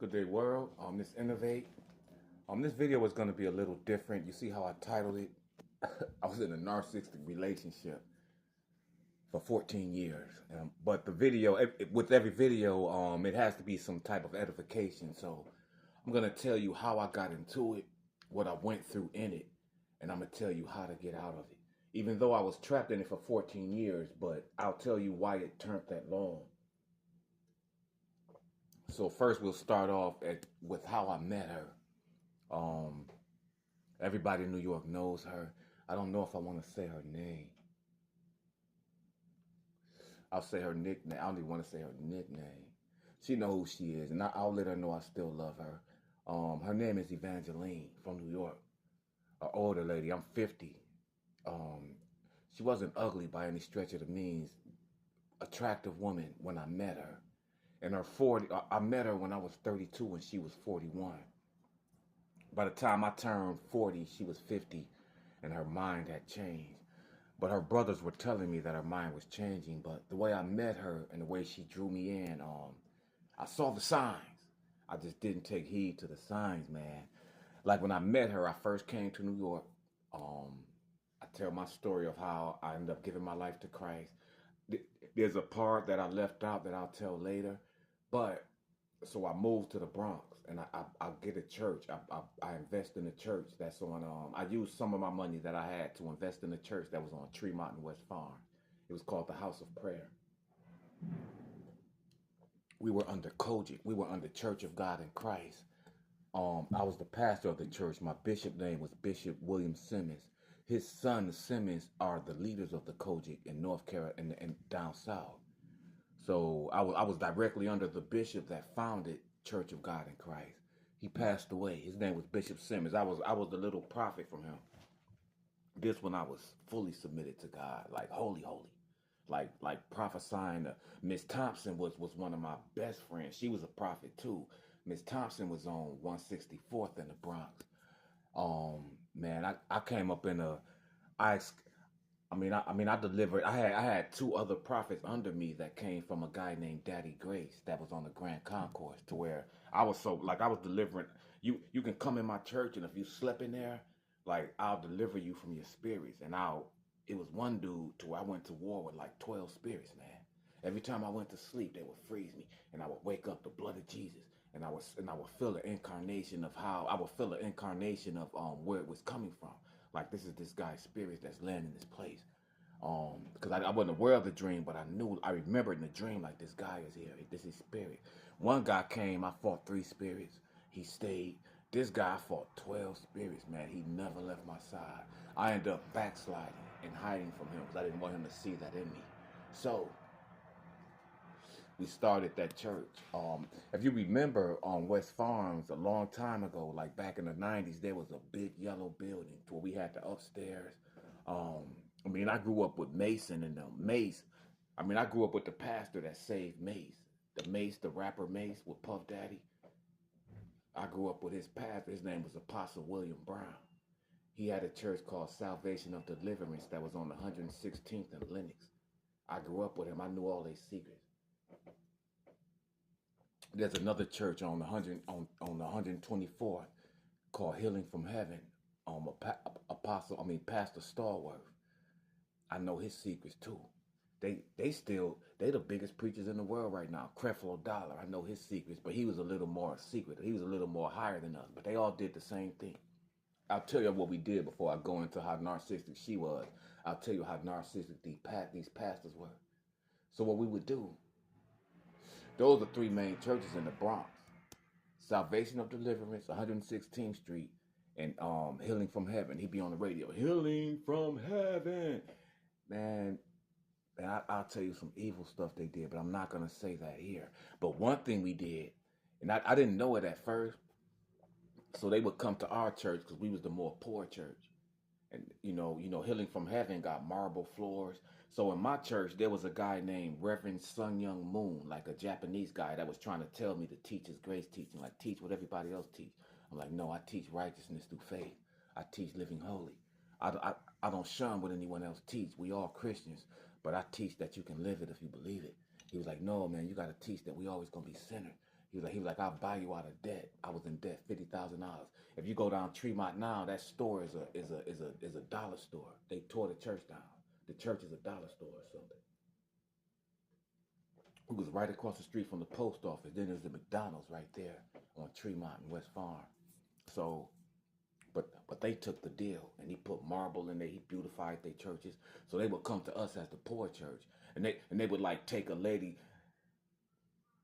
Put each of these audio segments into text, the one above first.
Good day, world. This N.O.vate. This video is going to be a little different. You see how I titled it? I was in a narcissistic relationship for 14 years. But the video, with every video, it has to be some type of edification. So I'm going to tell you how I got into it, what I went through in it, and I'm going to tell you how to get out of it. Even though I was trapped in it for 14 years, but I'll tell you why it turned that long. So first we'll start off with how I met her. Everybody in New York knows her. I don't know if I want to say her name. I'll say her nickname. I don't even want to say her nickname. She knows who she is, and I'll let her know I still love her. Her name is Evangeline from New York. An older lady. I'm 50. She wasn't ugly by any stretch of the means. Attractive woman when I met her. In her 40, I met her when I was 32 and she was 41. By the time I turned 40, she was 50 and her mind had changed. But her brothers were telling me that her mind was changing. But the way I met her and the way she drew me in, I saw the signs. I just didn't take heed to the signs, man. Like when I met her, I first came to New York. I tell my story of how I ended up giving my life to Christ. There's a part that I left out that I'll tell later. But so I moved to the Bronx and I get a church. I invest in a church that's on, I used some of my money that I had to invest in a church that was on Tremont and West Farm. It was called the House of Prayer. We were under Kojic. We were under Church of God in Christ. I was the pastor of the church. My bishop name was Bishop William Simmons. His son, the Simmons, are the leaders of the Kojic in North Carolina and down south. So I was directly under the bishop that founded Church of God in Christ. He passed away. His name was Bishop Simmons. I was the little prophet from him. This when I was fully submitted to God, like holy, like prophesying. Miss Thompson was one of my best friends. She was a prophet too. Miss Thompson was on 164th in the Bronx. Man, I came up in a, I I delivered. I had two other prophets under me that came from a guy named Daddy Grace that was on the Grand Concourse. To where I was so like I was delivering. You can come in my church, and if you slept in there, like I'll deliver you from your spirits. And it was one dude to where I went to war with like 12 spirits, man. Every time I went to sleep, they would freeze me, and I would wake up the blood of Jesus, and I would feel the incarnation of where it was coming from. Like this is this guy's spirit that's landing in this place. Because I wasn't aware of the dream, but I remembered in the dream like this guy is here. This is spirit. One guy came, I fought 3 spirits. He stayed. This guy fought 12 spirits, man. He never left my side. I ended up backsliding and hiding from him because I didn't want him to see that in me. So we started that church. If you remember on West Farms a long time ago, like back in the 90s, there was a big yellow building where we had the upstairs. I grew up with Mason and Mace. I grew up with the pastor that saved Mace. The rapper Mace with Puff Daddy. I grew up with his pastor. His name was Apostle William Brown. He had a church called Salvation of Deliverance that was on 116th and Lenox. I grew up with him. I knew all their secrets. There's another church on 124th called Healing from Heaven. Pastor Starworth. I know his secrets too. They the biggest preachers in the world right now. Creflo Dollar, I know his secrets, but he was a little more secret. He was a little more higher than us, but they all did the same thing. I'll tell you what we did before I go into how narcissistic she was. I'll tell you how narcissistic these pastors were. So what we would do, those are 3 main churches in the Bronx. Salvation of Deliverance, 116th Street, and Healing from Heaven. He'd be on the radio, Healing from Heaven. Man, I'll tell you some evil stuff they did, but I'm not going to say that here. But one thing we did, and I didn't know it at first, so they would come to our church because we was the more poor church. And, Healing from Heaven got marble floors. So in my church, there was a guy named Reverend Sun Young Moon, like a Japanese guy that was trying to tell me to teach his grace teaching, like teach what everybody else teach. I'm like, no, I teach righteousness through faith. I teach living holy. I don't shun what anyone else teach. We all Christians, but I teach that you can live it if you believe it. He was like, no, man, you got to teach that we always going to be sinners. He was like, I'll buy you out of debt. I was in debt $50,000. If you go down Tremont now, that store is a dollar store. They tore the church down. The church is a dollar store or something. It was right across the street from the post office. Then there's the McDonald's right there on Tremont and West Farm. So, but they took the deal, and he put marble in there. He beautified their churches. So they would come to us as the poor church, and they would like take a lady.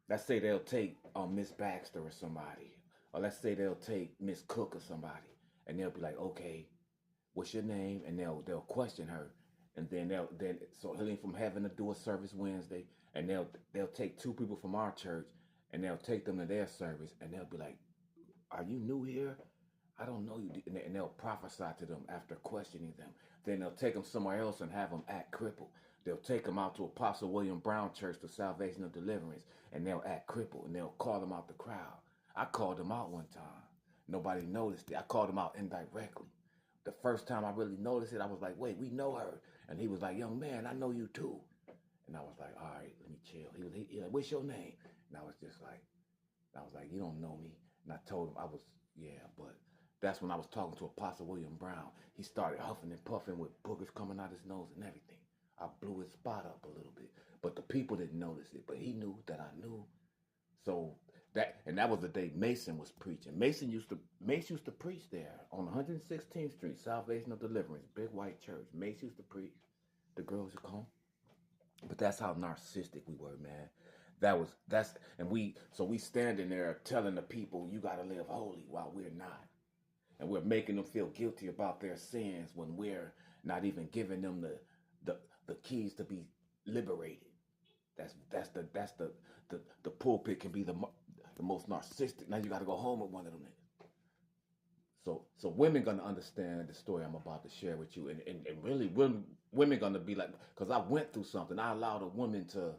Let's say they'll take Miss Baxter or somebody, or let's say they'll take Miss Cook or somebody, and they'll be like, okay, what's your name? And they'll question her, and then so Healing from Heaven to do a service Wednesday, and they'll take two people from our church, and they'll take them to their service, and they'll be like, are you new here? I don't know you. And they'll prophesy to them after questioning them. Then they'll take them somewhere else and have them act crippled. They'll take them out to Apostle William Brown Church for Salvation of Deliverance, and they'll act crippled, and they'll call them out the crowd. I called them out one time. Nobody noticed it. I called them out indirectly. The first time I really noticed it, I was like, wait, we know her. And he was like, young man, I know you too. And I was like, all right, let me chill. He was like, what's your name? And I was like, you don't know me. And I told him but that's when I was talking to Apostle William Brown. He started huffing and puffing with boogers coming out his nose and everything. I blew his spot up a little bit, but the people didn't notice it. But he knew that I knew. So that was the day Mason was preaching. Mason used to preach there on 116th Street, Salvation of Deliverance, big white church. Mason used to preach. The girls would come. But that's how narcissistic we were, man. We standing there telling the people you gotta live holy while we're not. And we're making them feel guilty about their sins when we're not even giving them the keys to be liberated. That's the pulpit can be the most narcissistic. Now you got to go home with one of them niggas. So women gonna understand the story I'm about to share with you, and really women gonna be like, because I went through something. I allowed a woman to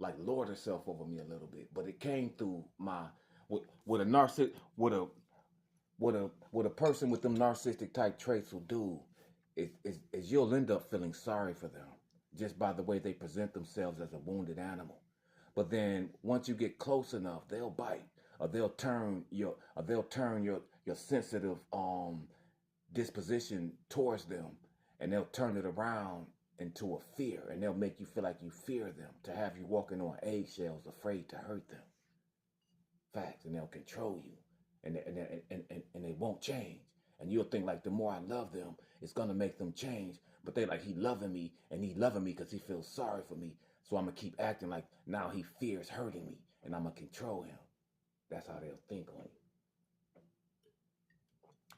like lord herself over me a little bit, but it came through what a narcissist, what a person with them narcissistic type traits will do is you'll end up feeling sorry for them just by the way they present themselves as a wounded animal. But then once you get close enough, they'll bite, or they'll turn your sensitive disposition towards them, and they'll turn it around into a fear, and they'll make you feel like you fear them, to have you walking on eggshells, afraid to hurt them. Facts, and they'll control you, and they won't change. And you'll think like the more I love them, it's gonna make them change. But they like, he loving me, and he loving me because he feels sorry for me. So I'm gonna keep acting like now he fears hurting me, and I'm gonna control him. That's how they'll think on you.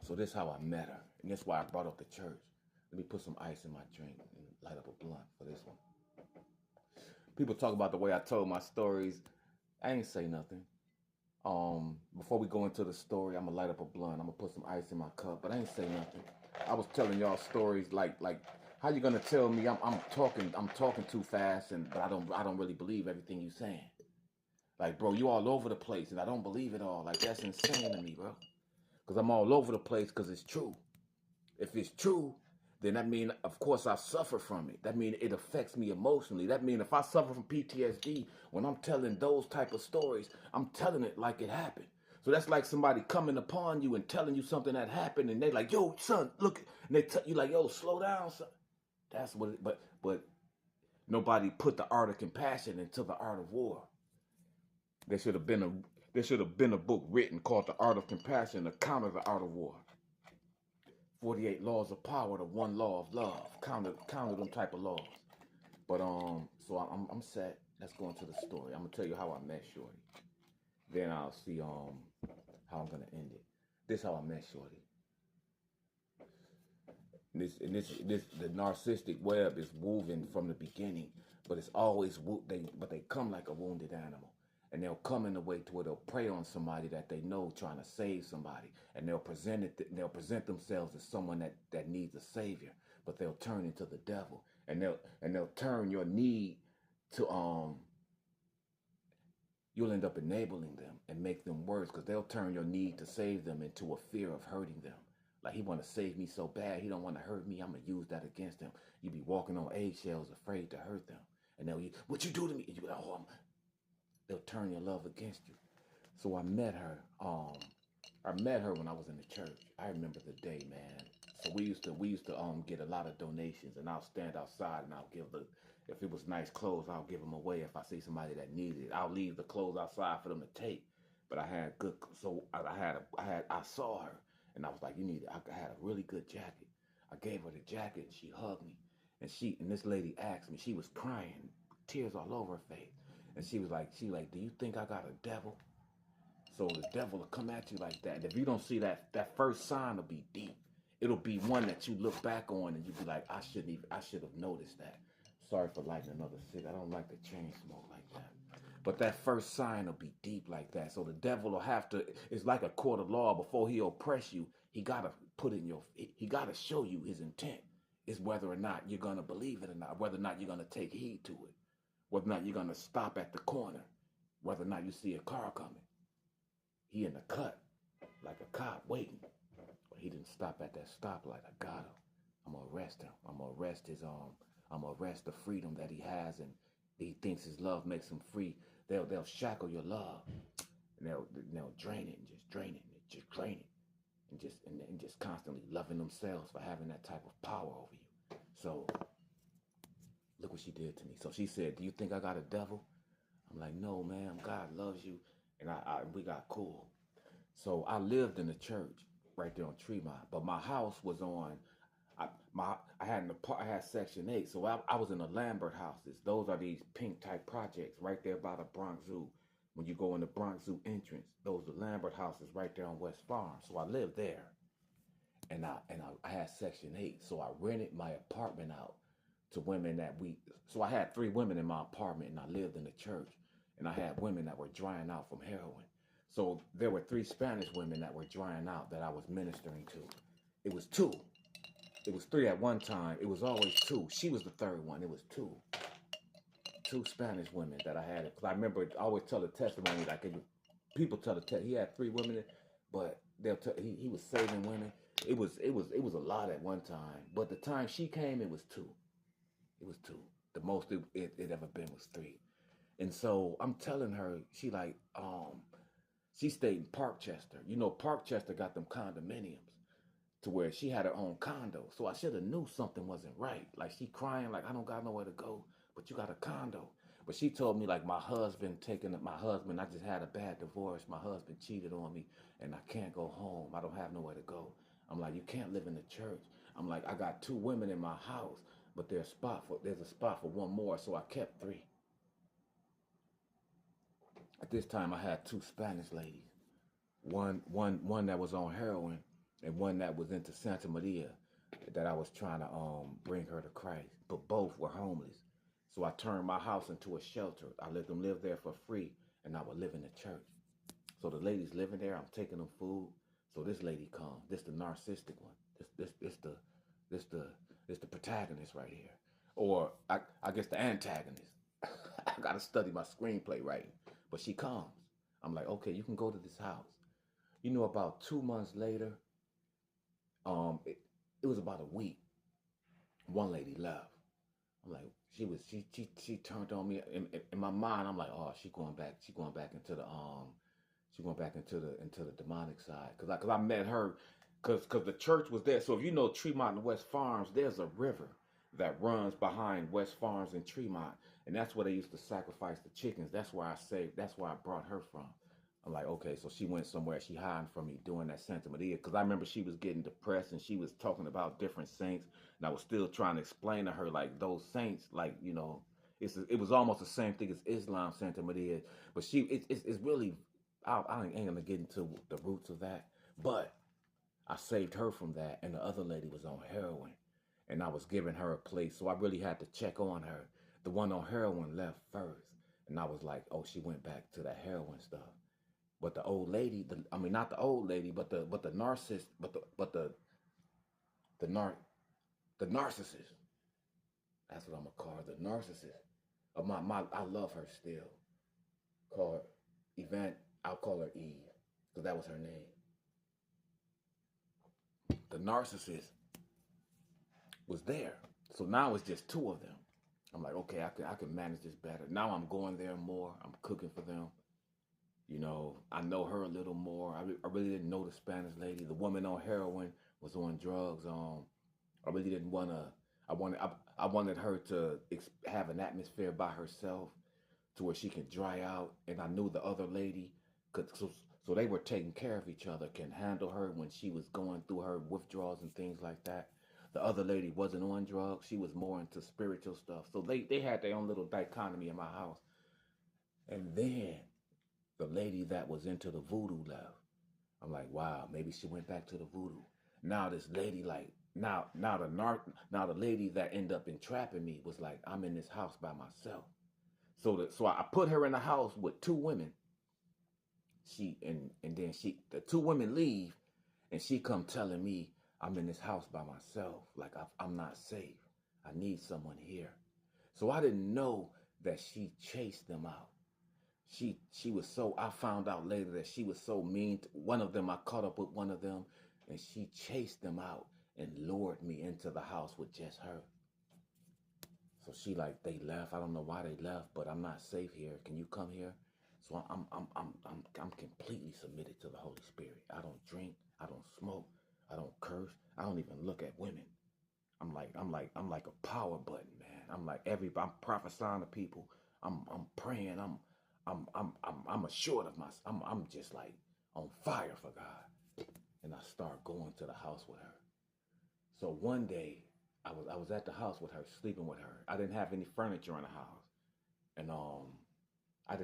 So this is how I met her, and that's why I brought up the church. Let me put some ice in my drink and light up a blunt for this one. People talk about the way I told my stories. I ain't say nothing. Before we go into the story, I'm gonna light up a blunt. I'm gonna put some ice in my cup, but I ain't say nothing. I was telling y'all stories like how you gonna tell me I'm talking too fast, but I don't really believe everything you saying. Like, bro, you all over the place, and I don't believe it all. Like, that's insane to me, bro. Because I'm all over the place because it's true. If it's true, then that means, of course, I suffer from it. That means it affects me emotionally. That means if I suffer from PTSD, when I'm telling those type of stories, I'm telling it like it happened. So that's like somebody coming upon you and telling you something that happened, and they like, yo, son, look, and you like, yo, slow down, son. That's what it, but nobody put the art of compassion into the art of war. There should have been a book written called The Art of Compassion to counter the art of war. 48 laws of power to one law of love. Counter them type of laws. But so I'm set. Let's go into the story. I'm gonna tell you how I met Shorty. Then I'll see how I'm gonna end it. This is how I met Shorty. The narcissistic web is woven from the beginning, but it's always they come like a wounded animal. And they'll come in a way to where they'll prey on somebody that they know trying to save somebody, and they'll present themselves as someone that needs a savior, but they'll turn into the devil, and they'll turn your need to you'll end up enabling them and make them worse, because they'll turn your need to save them into a fear of hurting them. Like, he want to save me so bad, he don't want to hurt me. I'm gonna use that against him. You be walking on eggshells, afraid to hurt them, and what you do to me? And you be like, oh, they'll turn your love against you. So I met her. I met her when I was in the church. I remember the day, man. So we used to get a lot of donations, and I'll stand outside and I'll give the, if it was nice clothes, I'll give them away. If I see somebody that needed it, I'll leave the clothes outside for them to take. But I had good, so I saw her, and I was like, you need it. I had a really good jacket. I gave her the jacket, and she hugged me, and this lady asked me, she was crying, tears all over her face, and she like, do you think I got a devil? So the devil will come at you like that. And if you don't see that first sign will be deep. It'll be one that you look back on and you be like, I should have noticed that. Sorry for lighting another cig. I don't like the chain smoke like that. But that first sign will be deep like that. So the devil will have to, it's like a court of law. Before he oppress you, he gotta he gotta show you his intent. Is whether or not you're gonna believe it or not, whether or not you're gonna take heed to it, whether or not you're gonna stop at the corner, whether or not you see a car coming. He in the cut, like a cop waiting. But he didn't stop at that stoplight. I got him. I'm gonna arrest him. I'm gonna arrest I'm gonna arrest the freedom that he has, and he thinks his love makes him free. They'll shackle your love, and they'll drain it and just drain it and just drain it, and just constantly loving themselves for having that type of power over you. So look what she did to me. So she said, "Do you think I got a devil?" I'm like, "No, ma'am. God loves you." And we got cool. So I lived in the church right there on Tremont, but my house was on. I had Section 8, so I was in the Lambert houses. Those are these pink type projects right there by the Bronx Zoo. When you go in the Bronx Zoo entrance, those are Lambert houses right there on West Farm. So I lived there, and I had Section 8, so I rented my apartment out to women that So I had 3 women in my apartment, and I lived in the church, and I had women that were drying out from heroin. So there were 3 Spanish women that were drying out that I was ministering to. It was 2. It was 3 at one time. It was always 2. She was the 3rd one. It was 2. 2 Spanish women that I had. Because I remember I always tell the testimony, like people tell the he had 3 women, but he was saving women. It was a lot at one time. But the time she came, it was 2. It was 2. The most it ever been was 3. And so I'm telling her, she stayed in Parkchester. You know, Parkchester got them condominiums to where she had her own condo. So I should have knew something wasn't right. Like she crying, like I don't got nowhere to go, but you got a condo. But she told me like my husband, I just had a bad divorce. My husband cheated on me and I can't go home. I don't have nowhere to go. I'm like, you can't live in the church. I'm like, I got 2 women in my house, but there's a spot for 1 more. So I kept 3. At this time I had 2 Spanish ladies. One that was on heroin and one that was into Santa Maria that I was trying to bring her to Christ. But both were homeless. So I turned my house into a shelter. I let them live there for free, and I would live in the church. So the ladies living there, I'm taking them food. So this lady comes. This the narcissistic one. This the protagonist right here. Or I guess the antagonist. I gotta study my screenplay writing. But she comes. I'm like, okay, you can go to this house. You know, about 2 months later, it was about a week. One lady left. I'm like, she turned on me. In my mind, I'm like, oh, she going back into the demonic side. Cause I met her, cause the church was there. So if you know Tremont and West Farms, there's a river that runs behind West Farms and Tremont, and that's where they used to sacrifice the chickens. That's where I brought her from. I'm like, okay, so she went somewhere. She hiding from me doing that Santa Maria. Because I remember she was getting depressed and she was talking about different saints. And I was still trying to explain to her, like, those saints, like, you know, it was almost the same thing as Islam, Santa Maria. But it's really, I ain't going to get into the roots of that. But I saved her from that. And the other lady was on heroin. And I was giving her a place. So I really had to check on her. The one on heroin left first. And I was like, oh, she went back to that heroin stuff. But the old lady, not the old lady, but the narcissist, the narcissist. That's what I'm gonna call her, the narcissist. I love her still. Call her Event. I'll call her Eve, because that was her name. The narcissist was there, so now it's just 2 of them. I'm like, okay, I can manage this better. Now I'm going there more. I'm cooking for them. You know, I know her a little more. I really didn't know the Spanish lady. The woman on heroin was on drugs. I really didn't want to. I wanted her to have an atmosphere by herself to where she can dry out. And I knew the other lady could. So they were taking care of each other, can handle her when she was going through her withdrawals and things like that. The other lady wasn't on drugs. She was more into spiritual stuff. So they had their own little dichotomy in my house. And then the lady that was into the voodoo left. I'm like, wow, maybe she went back to the voodoo. Now this lady, like, now the lady that ended up entrapping me was like, I'm in this house by myself. So I put her in the house with two women. And then the two women leave, and she come telling me I'm in this house by myself, like I'm not safe. I need someone here. So I didn't know that she chased them out. She was so, I found out later that she was so mean to one of them. I caught up with one of them, and she chased them out and lured me into the house with just her. So she like, they left. I don't know why they left, but I'm not safe here. Can you come here? So I'm completely submitted to the Holy Spirit. I don't drink. I don't smoke. I don't curse. I don't even look at women. I'm like a power button, man. I'm prophesying to people. I'm praying. I'm assured of myself. I'm just like on fire for God. And I start going to the house with her. So one day I was at the house with her, sleeping with her. I didn't have any furniture in the house. And I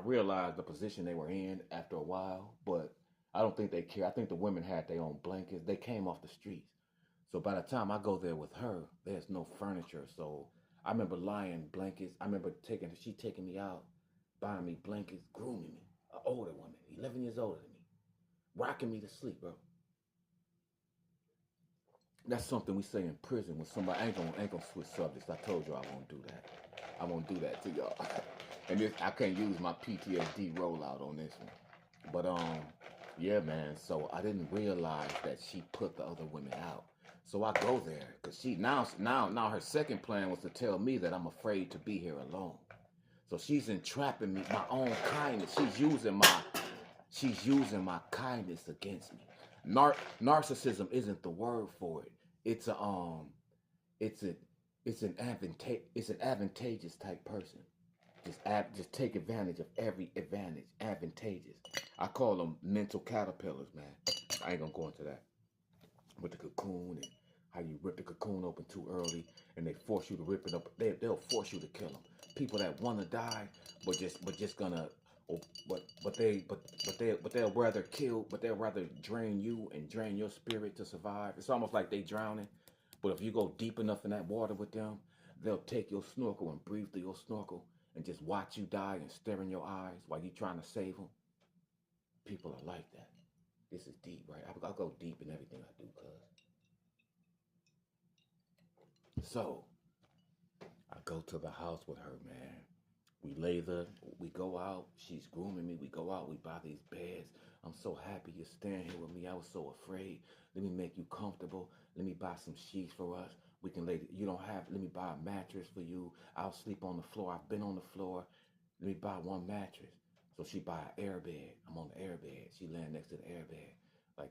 realized the position they were in after a while, but I don't think they care. I think the women had their own blankets. They came off the streets. So by the time I go there with her, there's no furniture. So I remember lying blankets. I remember she taking me out, buying me blankets, grooming me. An older woman, 11 years older than me, rocking me to sleep, bro. That's something we say in prison when somebody ain't gonna switch subjects. I told you I won't do that. I won't do that to y'all. And I can't use my PTSD rollout on this one. But yeah, man. So I didn't realize that she put the other women out. So I go there because she now her second plan was to tell me that I'm afraid to be here alone. So she's entrapping me, my own kindness. She's using my kindness against me. Narcissism isn't the word for it. It's a it's a it's an advantageous type person. Just take advantage of every advantage. Advantageous. I call them mental caterpillars, man. I ain't gonna go into that. With the cocoon and how you rip the cocoon open too early, and they force you to rip it up. They'll force you to kill them. People that want to die, but gonna, oh, but they'll rather kill, but they'll rather drain you and drain your spirit to survive. It's almost like they drowning. But if you go deep enough in that water with them, they'll take your snorkel and breathe through your snorkel and just watch you die and stare in your eyes while you're trying to save them. People are like that. This is deep, right? I'll go deep in everything I do, cuz. So I go to the house with her, man. We lay there, we go out. She's grooming me. We go out, we buy these beds. I'm so happy you're staying here with me. I was so afraid. Let me make you comfortable. Let me buy some sheets for us. We can lay, you don't have, let me buy a mattress for you. I'll sleep on the floor. I've been on the floor. Let me buy one mattress. So she buy an air bed. I'm on the air bed. She laying next to the air bed. Like,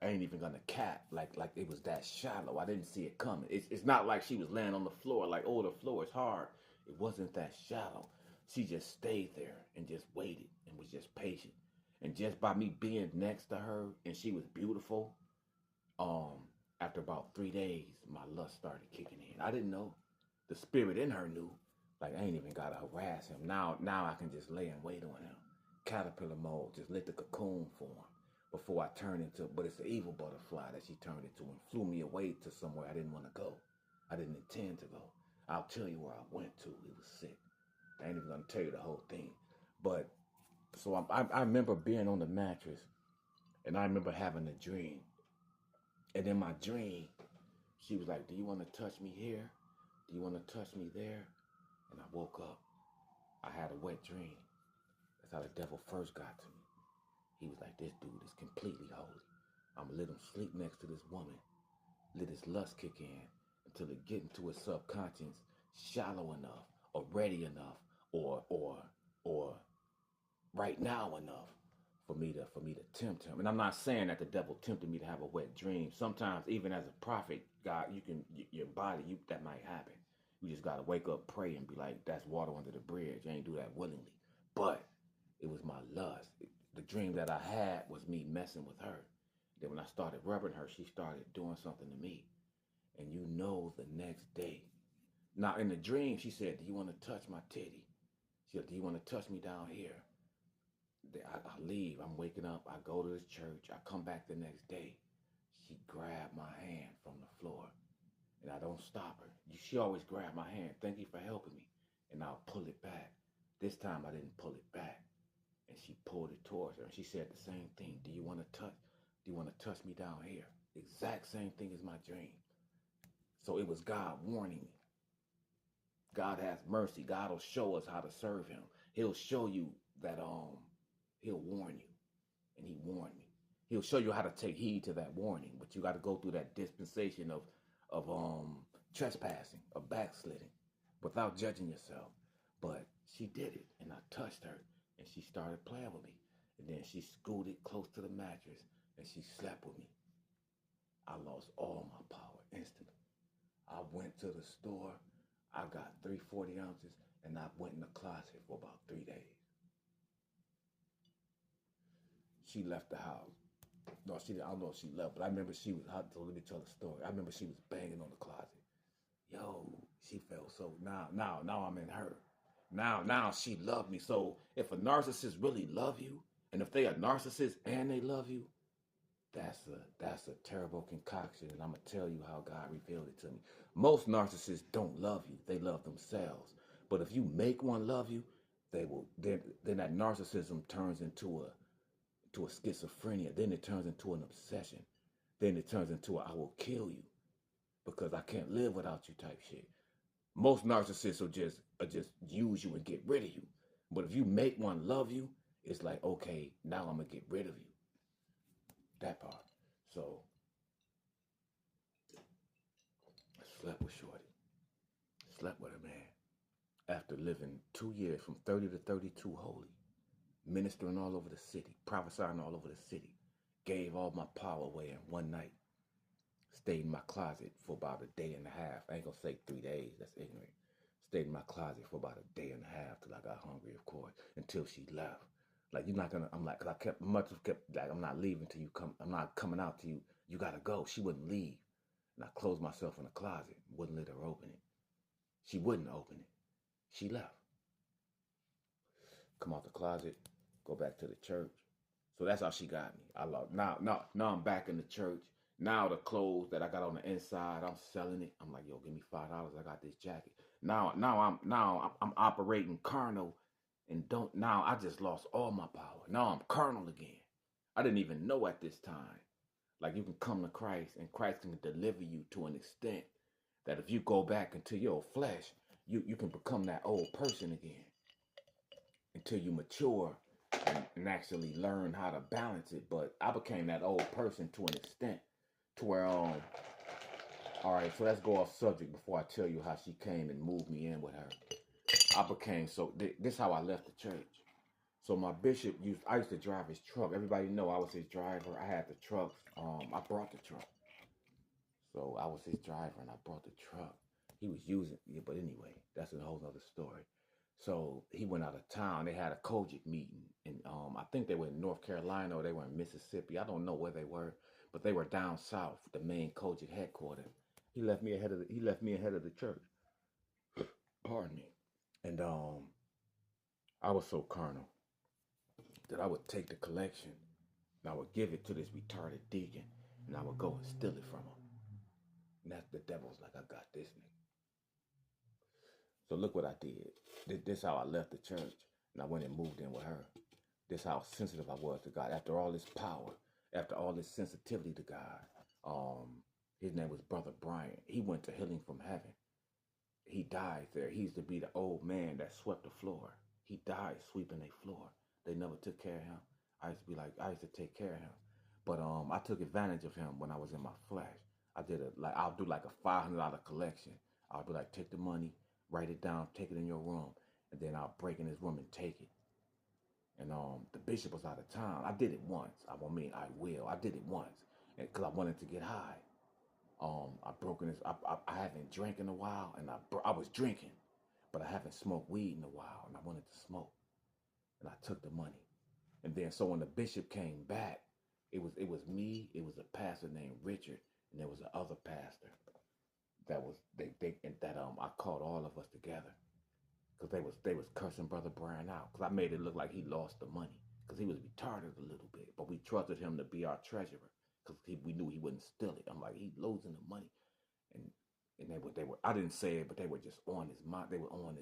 I ain't even gonna cap like it was that shallow. I didn't see it coming. It's not like she was laying on the floor like, oh, the floor is hard. It wasn't that shallow. She just stayed there and just waited and was just patient. And just by me being next to her and she was beautiful, um, after about 3 days, my lust started kicking in. I didn't know. The spirit in her knew. Like, I ain't even gotta harass him. Now I can just lay and wait on him. Caterpillar mode, just let the cocoon form before I turn into, but it's the evil butterfly that she turned into and flew me away to somewhere I didn't want to go. I didn't intend to go. I'll tell you where I went to. It was sick. I ain't even gonna tell you the whole thing. But so I remember being on the mattress, and I remember having a dream. And in my dream, she was like, "Do you want to touch me here? Do you want to touch me there?" And I woke up. I had a wet dream. That's how the devil first got to me. He was like, this dude is completely holy. I'm gonna let him sleep next to this woman. Let his lust kick in until it get into his subconscious shallow enough or ready enough or or right now enough for me to tempt him. And I'm not saying that the devil tempted me to have a wet dream. Sometimes, even as a prophet, God, your body, that might happen. You just gotta wake up, pray, and be like, that's water under the bridge. I ain't do that willingly. But it was my lust. The dream that I had was me messing with her. Then when I started rubbing her, she started doing something to me. And the next day. Now in the dream, she said, do you want to touch my titty? She said, do you want to touch me down here? I leave. I'm waking up. I go to the church. I come back the next day. She grabbed my hand from the floor. And I don't stop her. She always grabbed my hand. Thank you for helping me. And I'll pull it back. This time I didn't pull it back. And she pulled it towards her. And she said the same thing. Do you want to touch me down here? Exact same thing as my dream. So it was God warning me. God has mercy. God will show us how to serve him. He'll show you that he'll warn you. And he warned me. He'll show you how to take heed to that warning. But you got to go through that dispensation of trespassing, of backsliding, without judging yourself. But she did it, and I touched her, and she started playing with me. And then she scooted close to the mattress, and she slept with me. I lost all my power instantly. I went to the store. I got 3 40 ounces, and I went in the closet for about 3 days. She left the house. No, I don't know if she left, but I remember she was, so let me tell the story. I remember she was banging on the closet. Yo, she felt so, now I'm in her. Now she loved me. So if a narcissist really love you, and if they are narcissists and they love you, that's a terrible concoction. And I'm going to tell you how God revealed it to me. Most narcissists don't love you. They love themselves. But if you make one love you, then that narcissism turns into a schizophrenia. Then it turns into an obsession. Then it turns into I will kill you because I can't live without you type shit. Most narcissists will just use you and get rid of you. But if you make one love you, it's like, okay, now I'm going to get rid of you. That part. So, I slept with Shorty. Slept with a man. After living 2 years, from 30 to 32 holy. Ministering all over the city. Prophesying all over the city. Gave all my power away in one night. Stayed in my closet for about a day and a half. I ain't gonna say 3 days. That's ignorant. Stayed in my closet for about a day and a half till I got hungry, of course, until she left. Like, you're not gonna, I'm like, cause I kept, like, I'm not leaving till you come, I'm not coming out till you gotta go. She wouldn't leave. And I closed myself in the closet, wouldn't let her open it. She wouldn't open it. She left. Come out the closet, go back to the church. So that's how she got me. I love, now I'm back in the church. Now the clothes that I got on the inside, I'm selling it. I'm like, yo, give me $5. I got this jacket. Now I'm operating carnal, and now I just lost all my power. Now I'm carnal again. I didn't even know at this time. Like, you can come to Christ, and Christ can deliver you to an extent that if you go back into your flesh, you can become that old person again until you mature and actually learn how to balance it. But I became that old person to an extent to where, all right, so let's go off subject before I tell you how she came and moved me in with her. I became, so this is how I left the church. So my bishop I used to drive his truck. Everybody know I was his driver. I had the truck. I brought the truck. So I was his driver and I brought the truck. He was using it, but anyway, that's a whole other story. So he went out of town. They had a Kojic meeting, and I think they were in North Carolina or they were in Mississippi. I don't know where they were, but they were down south, the main Kojic headquarters. He left me ahead of the church. Pardon me. And I was so carnal that I would take the collection and I would give it to this retarded deacon, and I would go and steal it from him. And that's the devil's like, I got this nigga. So look what I did. This how I left the church, and I went and moved in with her. This how sensitive I was to God. After all this power, after all this sensitivity to God, his name was Brother Brian. He went to Healing from Heaven. He died there. He used to be the old man that swept the floor. He died sweeping the floor. They never took care of him. I used to take care of him. But I took advantage of him when I was in my flesh. I'll do like a $500 collection. I'll be like, take the money, write it down, take it in your room, and then I'll break in his room and take it. And the bishop was out of town. I did it once. I did it once because I wanted to get high. I broke in this. I haven't drank in a while, and I was drinking, but I haven't smoked weed in a while, and I wanted to smoke, and I took the money. And then so when the bishop came back, it was me. It was a pastor named Richard, and there was another pastor that was I called all of us together because they was cursing Brother Brian out because I made it look like he lost the money because he was retarded a little bit, but we trusted him to be our treasurer because we knew he wouldn't steal it. I'm like, he losing the money, and they were I didn't say it, but they were just on his mind. They were on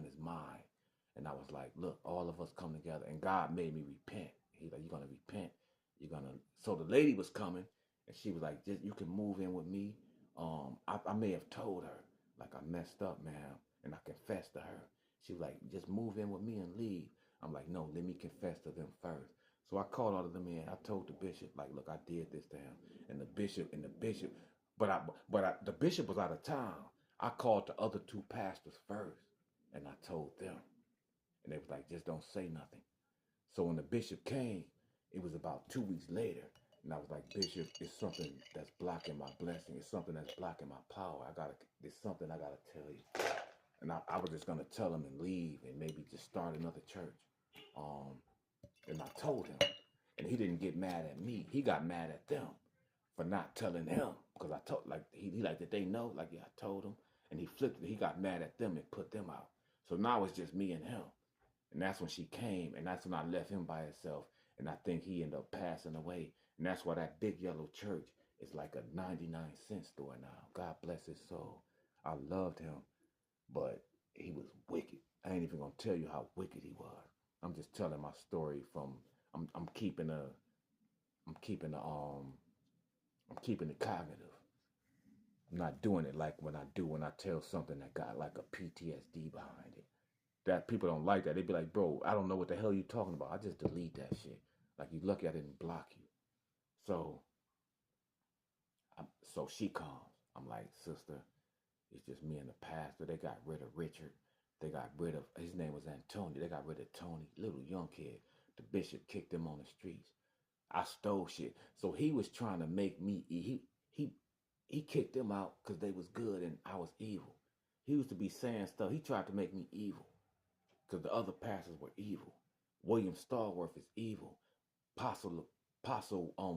his mind, and I was like, look, all of us come together, and God made me repent. He's like, you're gonna repent. You're gonna. So the lady was coming, and she was like, just you can move in with me. I may have told her like I messed up, ma'am, and I confessed to her. She was like, just move in with me and leave. I'm like, no, let me confess to them first. So I called all of them in. I told the bishop, like, look, I did this to him, and the bishop, the bishop was out of town. I called the other two pastors first, and I told them, and they was like, just don't say nothing. So when the bishop came, it was about 2 weeks later, and I was like, Bishop, it's something that's blocking my blessing. It's something that's blocking my power. There's something I gotta tell you. And I was just gonna tell him and leave and maybe just start another church. And I told him, and he didn't get mad at me. He got mad at them for not telling him because I told he like did they know? Like, yeah, I told him, and he flipped it. He got mad at them and put them out. So now it's just me and him. And that's when she came, and that's when I left him by himself. And I think he ended up passing away. And that's why that big yellow church is like a 99-cent store now. God bless his soul. I loved him, but he was wicked. I ain't even gonna tell you how wicked he was. I'm just telling my story from. I'm keeping it cognitive. I'm not doing it like when I tell something that got like a PTSD behind it. That people don't like that. They be like, bro, I don't know what the hell you talking about. I just delete that shit. Like, you lucky I didn't block you. So she comes. I'm like, sister, it's just me and the pastor. They got rid of Richard. They got rid of, his name was Antonio. They got rid of Tony, little young kid. The bishop kicked him on the streets. I stole shit. So he was trying to make me, he kicked them out because they was good and I was evil. He used to be saying stuff. He tried to make me evil because the other pastors were evil. William Stallworth is evil. Apostle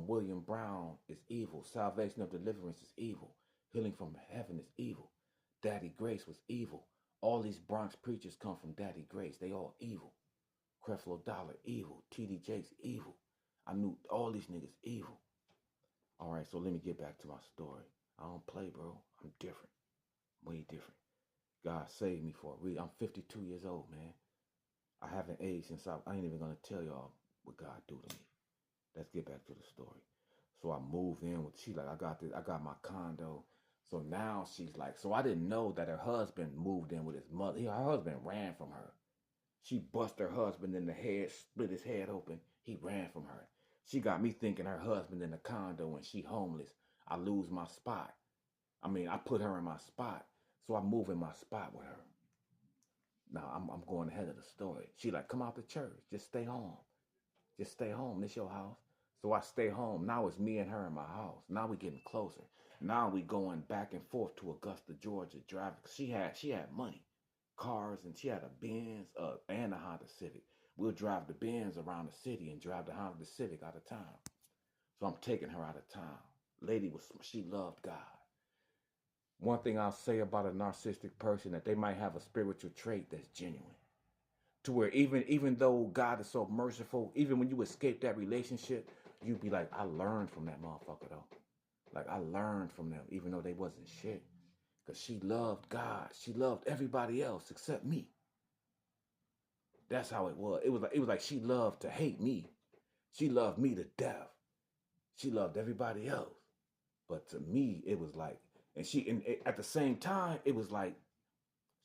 William Brown is evil. Salvation of Deliverance is evil. Healing from Heaven is evil. Daddy Grace was evil. All these Bronx preachers come from Daddy Grace. They all evil. Creflo Dollar, evil. T.D. Jakes, evil. I knew all these niggas evil. All right, so let me get back to my story. I don't play, bro. I'm different. Way different. God saved me for a reason. I'm 52 years old, man. I haven't aged since I ain't even going to tell y'all what God do to me. Let's get back to the story. So I moved in with, she like, I got my condo. So now she's like, so I didn't know that her husband moved in with his mother. Her husband ran from her. She bust her husband in the head, split his head open. He ran from her. She got me thinking her husband in the condo and she homeless. I lose my spot. I put her in my spot. So I move in my spot with her. Now I'm going ahead of the story. She like, come out to church. Just stay home. Just stay home. This your house. So I stay home. Now it's me and her in my house. Now we getting closer. Now we going back and forth to Augusta, Georgia, driving. She had money, cars, and she had a Benz and a Honda Civic. We'll drive the Benz around the city and drive the Honda Civic out of town. So I'm taking her out of town. She loved God. One thing I'll say about a narcissistic person, that they might have a spiritual trait that's genuine. To where even though God is so merciful, even when you escape that relationship, you'd be like, I learned from that motherfucker though. Like, I learned from them, even though they wasn't shit. Because she loved God. She loved everybody else except me. That's how it was. It was like she loved to hate me. She loved me to death. She loved everybody else. But to me, it was like, and at the same time, it was like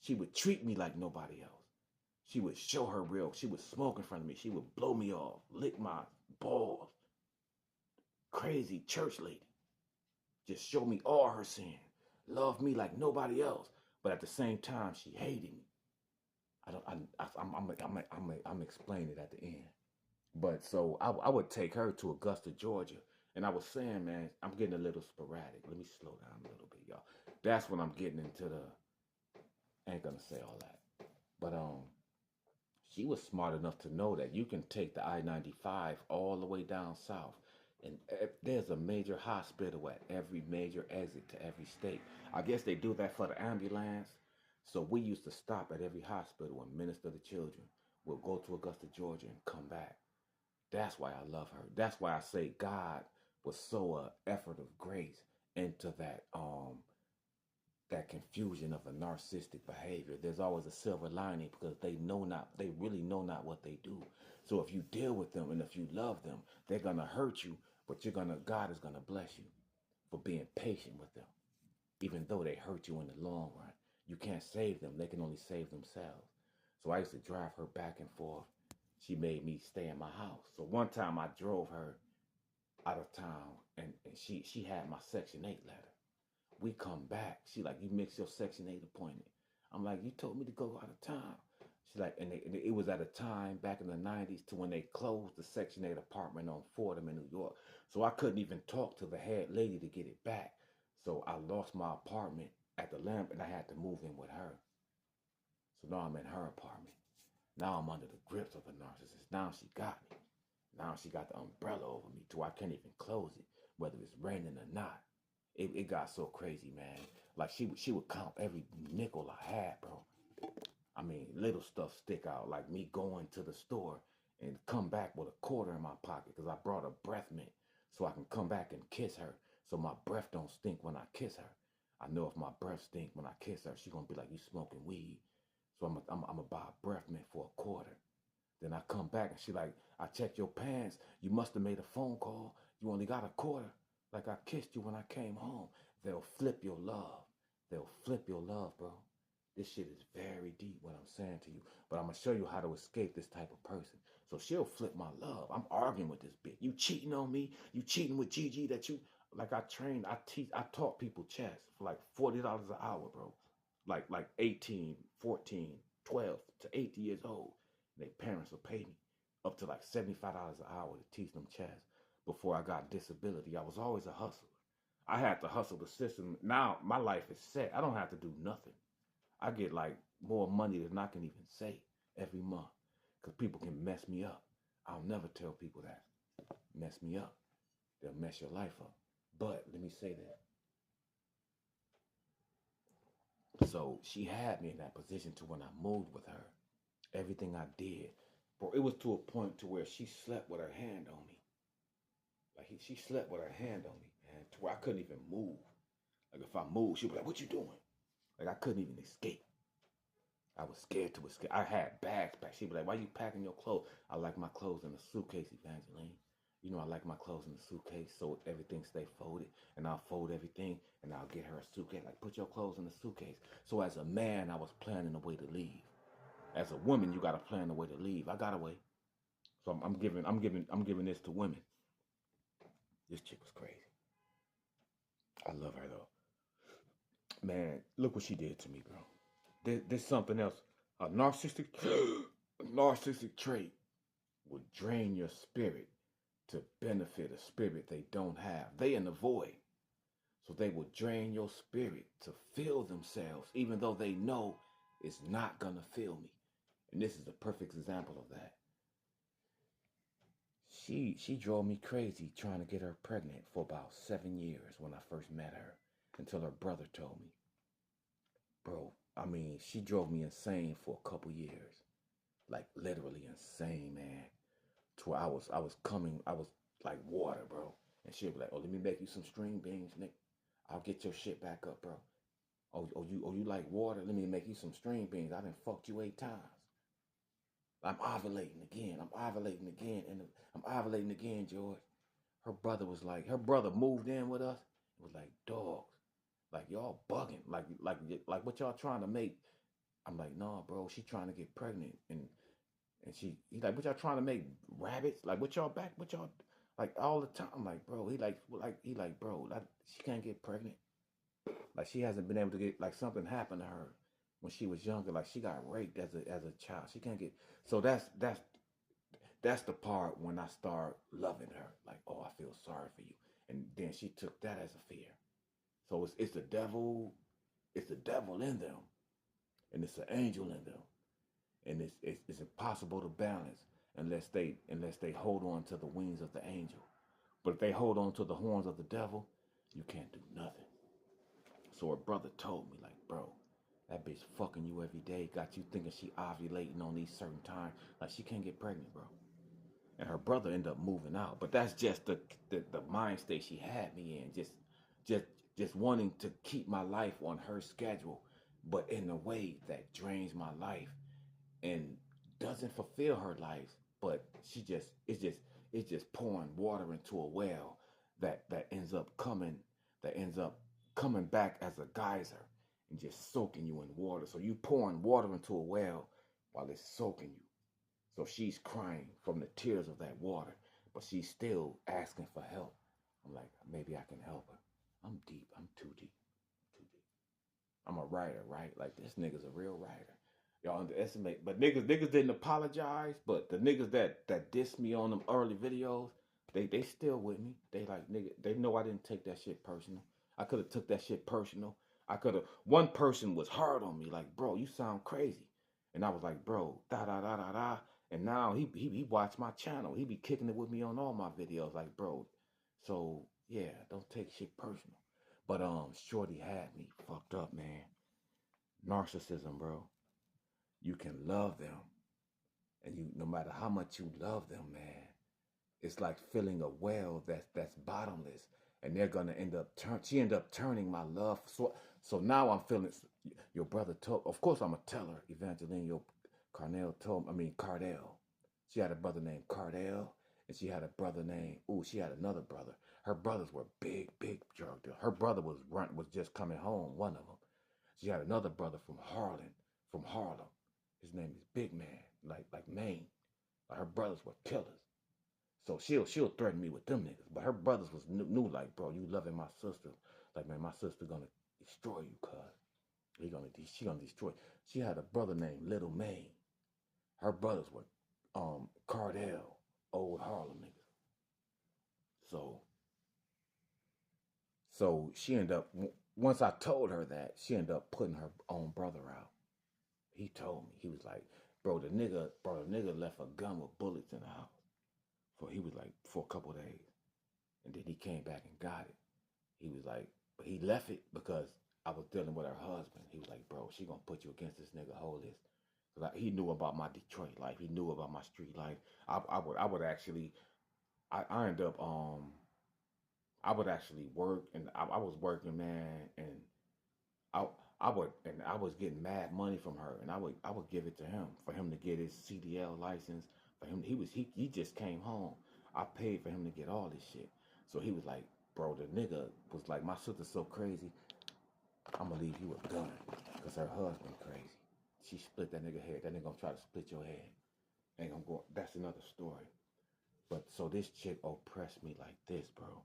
she would treat me like nobody else. She would show her real. She would smoke in front of me. She would blow me off, lick my balls. Crazy church lady. Just show me all her sin. Love me like nobody else. But at the same time, she hated me. I don't. I'm explaining it at the end. But so I would take her to Augusta, Georgia, and I was saying, man, I'm getting a little sporadic. Let me slow down a little bit, y'all. That's when I'm getting into the. I ain't gonna say all that, but she was smart enough to know that you can take the I-95 all the way down south, and there's a major hospital at every major exit to every state. I guess they do that for the ambulance. So we used to stop at every hospital and minister to children. We'll go to Augusta, Georgia, and come back. That's why I love her. That's why I say God was so effort of grace into that confusion of a narcissistic behavior. There's always a silver lining because they really know not what they do. So if you deal with them and if you love them, they're gonna hurt you, but God is gonna bless you for being patient with them, even though they hurt you in the long run. You can't save them; they can only save themselves. So I used to drive her back and forth. She made me stay in my house. So one time I drove her out of town, and she had my Section 8 letter. We come back. She like, you mixed your Section 8 appointment. I'm like, you told me to go out of town. She like, and it was at a time back in the 90s to when they closed the Section 8 apartment on Fordham in New York. So I couldn't even talk to the head lady to get it back. So I lost my apartment at the Lamp and I had to move in with her. So now I'm in her apartment. Now I'm under the grips of a narcissist. Now she got me. Now she got the umbrella over me to where I can't even close it, whether it's raining or not. It got so crazy, man. Like she would count every nickel I had, bro. I mean, little stuff stick out, like me going to the store and come back with a quarter in my pocket because I brought a breath mint so I can come back and kiss her so my breath don't stink when I kiss her. I know if my breath stink when I kiss her, she gonna be like, you smoking weed. So I'm gonna buy a breath mint for a quarter. Then I come back and she like, I checked your pants. You must have made a phone call. You only got a quarter. Like I kissed you when I came home. They'll flip your love. They'll flip your love, bro. This shit is very deep, what I'm saying to you. But I'm going to show you how to escape this type of person. So she'll flip my love. I'm arguing with this bitch. You cheating on me? You cheating with Gigi that you... Like I trained, I taught people chess for like $40 an hour, bro. Like 18, 14, 12 to 80 years old. Their parents will pay me up to like $75 an hour to teach them chess. Before I got disability, I was always a hustler. I had to hustle the system. Now my life is set. I don't have to do nothing. I get like more money than I can even say every month because people can mess me up. I'll never tell people that. Mess me up. They'll mess your life up. But let me say that. So she had me in that position to when I moved with her. Everything I did, bro, it was to a point to where she slept with her hand on me. Like she slept with her hand on me, man, to where I couldn't even move. Like if I moved, she'd be like, "What you doing?" Like I couldn't even escape. I was scared to escape. I had bags packed. She'd be like, "Why you packing your clothes?" I like my clothes in a suitcase, Evangeline. You know I like my clothes in a suitcase so everything stay folded, and I'll fold everything, and I'll get her a suitcase. Like put your clothes in the suitcase. So as a man, I was planning a way to leave. As a woman, you gotta plan a way to leave. I got a way. So I'm giving this to women. This chick was crazy. I love her though. Man, look what she did to me, bro. There's something else. A narcissistic, a narcissistic trait will drain your spirit to benefit a spirit they don't have. They in the void. So they will drain your spirit to fill themselves, even though they know it's not going to fill me. And this is a perfect example of that. She drove me crazy trying to get her pregnant for about 7 years when I first met her, until her brother told me. Bro, I mean, she drove me insane for a couple years. Like literally insane, man. To where I was like water, bro. And she'd be like, "Oh, let me make you some string beans, Nick. I'll get your shit back up, bro. You like water? Let me make you some string beans. I done fucked you 8 times. I'm ovulating again. And I'm ovulating again, George." Her brother moved in with us. It was like, dogs. Like y'all bugging. Like what y'all trying to make. I'm like, nah, bro, she trying to get pregnant. And he's like, what y'all trying to make rabbits? Like what y'all like all the time. I'm like, bro, bro, she can't get pregnant. Like she hasn't been able to get, like something happened to her when she was younger. Like she got raped as a child. She can't get. So that's the part when I start loving her. Like, oh, I feel sorry for you. And then she took that as a fear. So it's the devil. It's the devil in them, and it's the angel in them, and it's impossible to balance unless they hold on to the wings of the angel. But if they hold on to the horns of the devil, you can't do nothing. So her brother told me, like, bro, that bitch fucking you every day, got you thinking she ovulating on these certain times. Like, she can't get pregnant, bro. And her brother ended up moving out. But that's just the mind state she had me in. Just just wanting to keep my life on her schedule, but in a way that drains my life and doesn't fulfill her life. But it's just pouring water into a well that ends up coming back as a geyser and just soaking you in water. So you pouring water into a well while it's soaking you. So she's crying from the tears of that water, but she's still asking for help. I'm like, maybe I can help her. I'm deep. I'm too deep. Too deep. I'm a writer, right? Like, this nigga's a real writer. Y'all underestimate. But niggas didn't apologize. But the niggas that dissed me on them early videos, they still with me. They like, nigga, they know I didn't take that shit personal. I could have took that shit personal. I could have. One person was hard on me, like, bro, you sound crazy. And I was like, bro, da da da da da. And now he watched my channel. He be kicking it with me on all my videos, like, bro. So yeah, don't take shit personal. But Shorty had me fucked up, man. Narcissism, bro. You can love them, and you, no matter how much you love them, man, it's like filling a well that's bottomless, and they're gonna end up she ended up turning my love. So now I'm feeling. Your brother told. Of course, I'm a teller. Evangeline, your Cardell. She had a brother named Cardell, and she had a brother named. She had another brother. Her brothers were big drug dealers. Her brother was just coming home. One of them. She had another brother from Harlem. His name is Big Man, like Maine. Like, her brothers were killers. So she'll threaten me with them niggas. But her brothers was knew like, bro, you loving my sister. Like, man, my sister gonna destroy you, cuz. She gonna destroy. She had a brother named Little Maine. Her brothers were Cardell, old Harlem niggas. So she ended up, once I told her that, she ended up putting her own brother out. He told me, he was like, the nigga left a gun with bullets in the house. He was like, for a couple of days. And then he came back and got it. He was like, but he left it because I was dealing with her husband. He was like, bro, she gonna put you against this nigga, hold this. Like, he knew about my Detroit life. He knew about my street life. I would actually, I end up, I would actually work, and I was working, man, and I, I was getting mad money from her, and I would give it to him for him to get his CDL license. For him, he just came home. I paid for him to get all this shit. So he was like, bro, the nigga was like, my sister's so crazy, I'm gonna leave you a gun, cause her husband crazy. She split that nigga head. That nigga gonna try to split your head. Ain't gonna go. That's another story. But so this chick oppressed me like this, bro.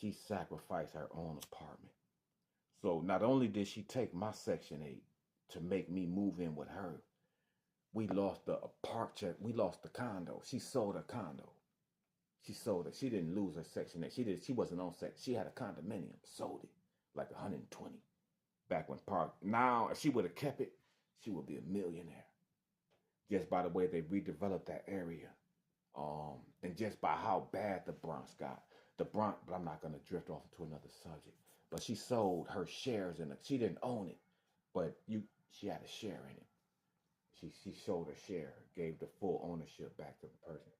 She sacrificed her own apartment. So not only did she take my Section 8 to make me move in with her, we lost the park check. We lost the condo. She sold her condo. She sold it. She didn't lose her Section 8. She wasn't on Section. She had a condominium. Sold it like 120 back when Park. Now, if she would have kept it, she would be a millionaire. Just by the way they redeveloped that area, and just by how bad the Bronx got. The Bronx, but I'm not gonna drift off into another subject. But she sold her shares in it. She didn't own it, but she had a share in it. She sold her share, gave the full ownership back to the person.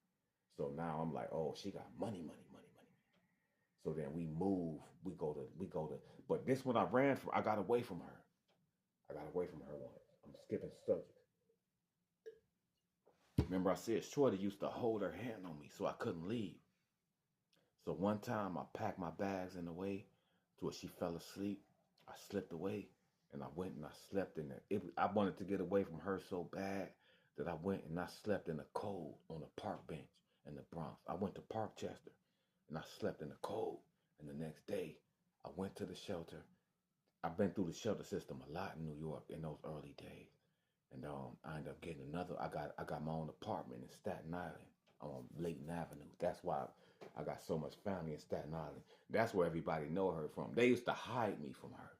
So now I'm like, oh, she got money. So then we move, we go to, but this one I ran from, I got away from her. I got away from her once. I'm skipping subjects. Remember I said Shorty used to hold her hand on me so I couldn't leave. So one time I packed my bags in the way to where she fell asleep. I slipped away and I went and I slept in there. I wanted to get away from her so bad that I went and I slept in the cold on a park bench in the Bronx. I went to Parkchester and I slept in the cold. And the next day I went to the shelter. I've been through the shelter system a lot in New York in those early days. And I ended up getting another. I got my own apartment in Staten Island on Layton Avenue. That's why I got so much family in Staten Island. That's where everybody know her from. They used to hide me from her.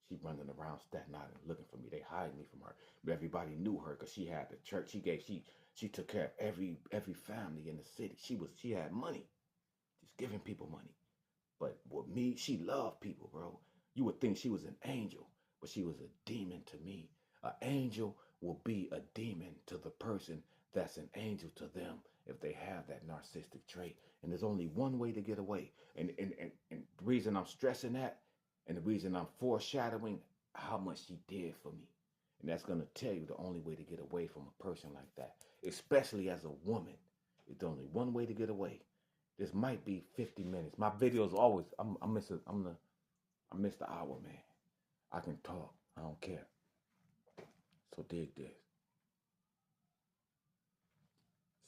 She running around Staten Island looking for me. They hide me from her, but everybody knew her because she had the church. She took care of every family in the city. She had money, just giving people money. But with me, she loved people, bro. You would think she was an angel, but she was a demon to me. An angel will be a demon to the person that's an angel to them if they have that narcissistic trait. And there's only one way to get away. And the reason I'm stressing that and the reason I'm foreshadowing how much she did for me. And that's going to tell you the only way to get away from a person like that, especially as a woman. It's only one way to get away. This might be 50 minutes. My videos always, I miss the hour, man. I can talk. I don't care. So dig this.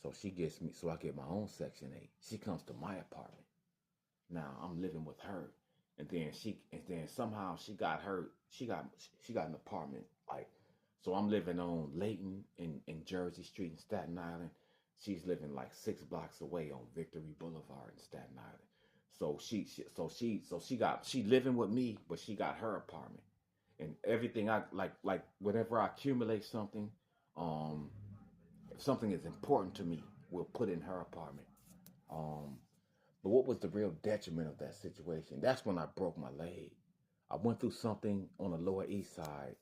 So she gets me, so I get my own Section 8. She comes to my apartment. Now I'm living with her. And then somehow she got an apartment. Like, so I'm living on Layton in Jersey Street in Staten Island. She's living like 6 blocks away on Victory Boulevard in Staten Island. So she living with me, but she got her apartment. And everything I like whenever I accumulate something, if something is important to me, we'll put in her apartment. But what was the real detriment of that situation? That's when I broke my leg. I went through something on the Lower East Side.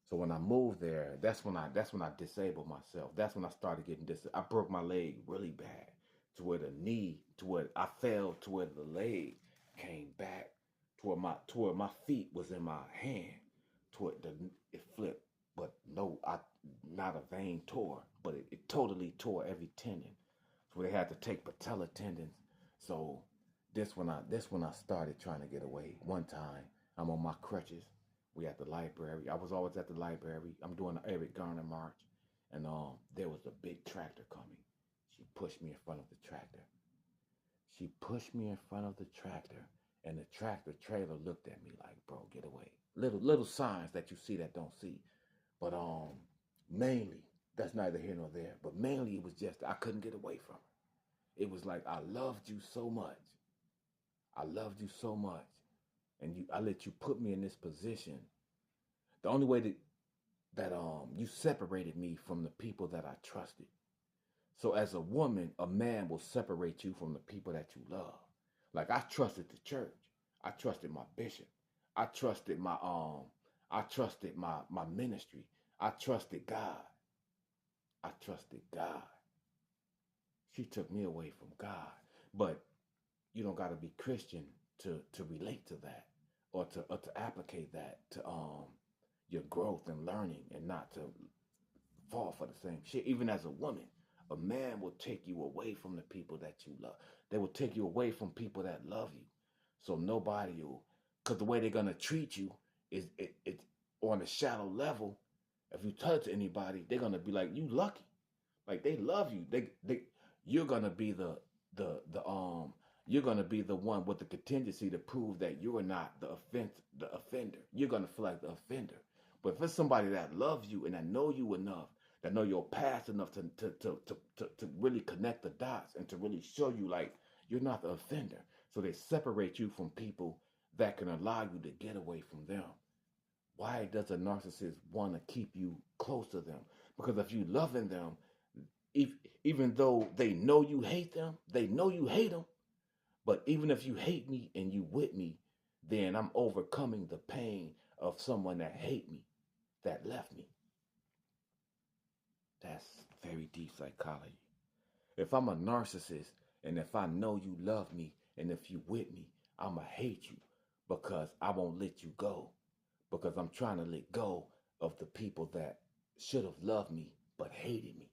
So when I moved there, that's when I disabled myself. That's when I started getting I broke my leg really bad to where I fell to where the leg came back to where my feet was in my hand, it flipped. But no, not a vein tore, but it totally tore every tendon. So they had to take patella tendons. So this when I started trying to get away. One time I'm on my crutches. We at the library. I was always at the library. I'm doing the Eric Garner March, and there was a big tractor coming. She pushed me in front of the tractor. And the tractor trailer looked at me like, "Bro, get away." Little signs that you see that don't see, but mainly that's neither here nor there. But mainly it was just I couldn't get away from her. It was like I loved you so much. And I let you put me in this position. The only way that you separated me from the people that I trusted. So as a woman, a man will separate you from the people that you love. Like I trusted the church. I trusted my bishop. I trusted my ministry. I trusted God. She took me away from God. But you don't got to be Christian to relate to that or to applicate that to your growth and learning and not to fall for the same shit. Even as a woman, a man will take you away from the people that you love. They will take you away from people that love you. So nobody will, because the way they're going to treat you is it's on a shallow level. If you touch anybody, they're going to be like, you lucky. Like they love you. You're going to be you're going to be the one with the contingency to prove that you're not the offender. You're going to feel like the offender. But if it's somebody that loves you and that know you enough, that know your past enough to really connect the dots and to really show you like you're not the offender. So they separate you from people that can allow you to get away from them. Why does a narcissist want to keep you close to them? Because if you loving them, even though they know you hate them, but even if you hate me and you with me, then I'm overcoming the pain of someone that hate me, that left me. That's very deep psychology. If I'm a narcissist and if I know you love me and if you with me, I'ma hate you because I won't let you go. Because I'm trying to let go of the people that should have loved me but hated me.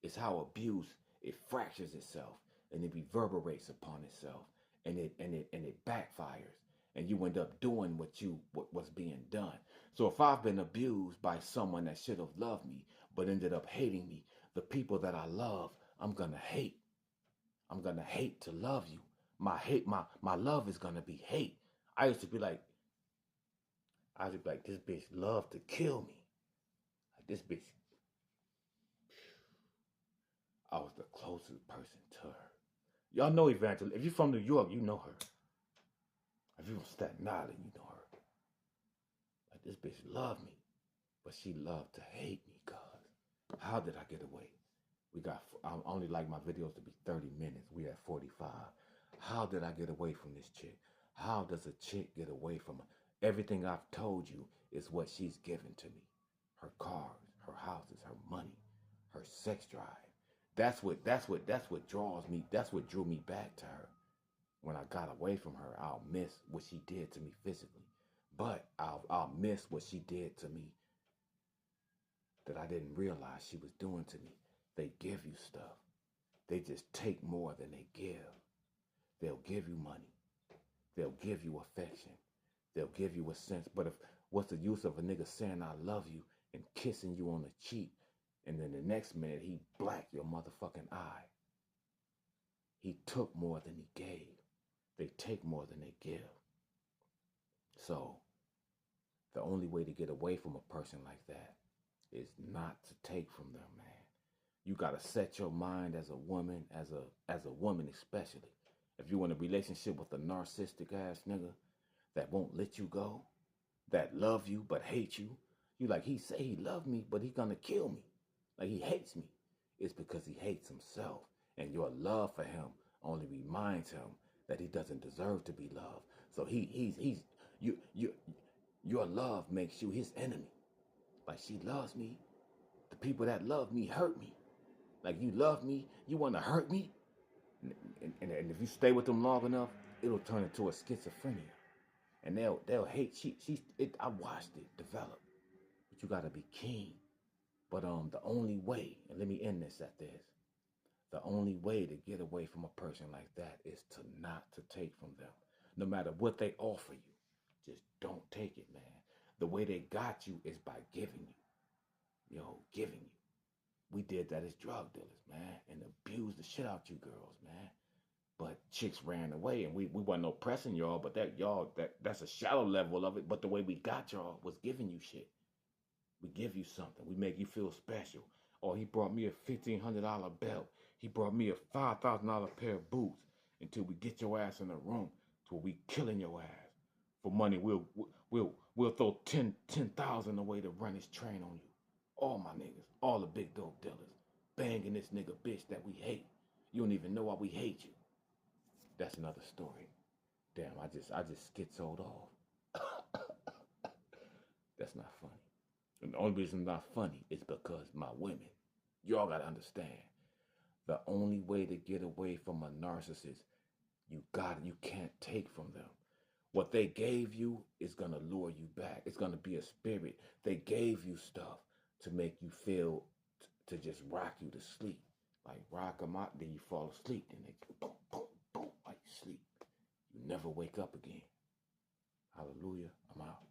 It's how abuse, it fractures itself and it reverberates upon itself and it backfires and you end up doing what was being done. So if I've been abused by someone that should have loved me but ended up hating me, the people that I love, I'm gonna hate. I'm gonna hate to love you. My love is gonna be hate. I used to be like, I just be like, this bitch love to kill me. Like this bitch, I was the closest person to her. Y'all know Evangelist. If you're from New York, you know her. If you're from Staten Island, you know her. Like this bitch loved me, but she loved to hate me, cuz. How did I get away? I only like my videos to be 30 minutes. We at 45. How did I get away from this chick? How does a chick get away from her? Everything I've told you is what she's given to me. Her cars, her houses, her money, her sex drive. That's what draws me. That's what drew me back to her. When I got away from her, I'll miss what she did to me physically. But I'll miss what she did to me that I didn't realize she was doing to me. They give you stuff. They just take more than they give. They'll give you money. They'll give you affection. They'll give you a sense. But what's the use of a nigga saying I love you and kissing you on the cheek, and then the next minute he black your motherfucking eye? He took more than he gave. They take more than they give. So the only way to get away from a person like that is not to take from them, man. You gotta set your mind as a woman, as a woman especially. If you're in a relationship with a narcissistic ass nigga that won't let you go, that love you but hate you, you like, he say he love me, but he gonna kill me. Like he hates me. It's because he hates himself. And your love for him only reminds him that he doesn't deserve to be loved. So your love makes you his enemy. Like she loves me. The people that love me hurt me. Like you love me, you want to hurt me. And if you stay with them long enough, it'll turn into a schizophrenia. And they'll hate. I watched it develop. But you gotta be keen. But the only way, and let me end this at this. The only way to get away from a person like that is to not to take from them. No matter what they offer you, just don't take it, man. The way they got you is by giving you. Giving you. We did that as drug dealers, man, and abused the shit out you girls, man. But chicks ran away, and we wasn't oppressing y'all, but that's a shallow level of it. But the way we got y'all was giving you shit. We give you something. We make you feel special. Or he brought me a $1,500 belt. He brought me a $5,000 pair of boots until we get your ass in a room to where we killing your ass. For money, we'll throw 10,000 away to run this train on you. All my niggas, all the big dope dealers, banging this nigga bitch that we hate. You don't even know why we hate you. That's another story. Damn, I just schizoed off. That's not funny. And the only reason it's not funny is because my women, y'all gotta understand, the only way to get away from a narcissist, you can't take from them. What they gave you is gonna lure you back. It's gonna be a spirit. They gave you stuff to make you feel, to just rock you to sleep. Like rock them out, then you fall asleep. Then they boom, boom, boom, like you sleep. You never wake up again. Hallelujah. I'm out.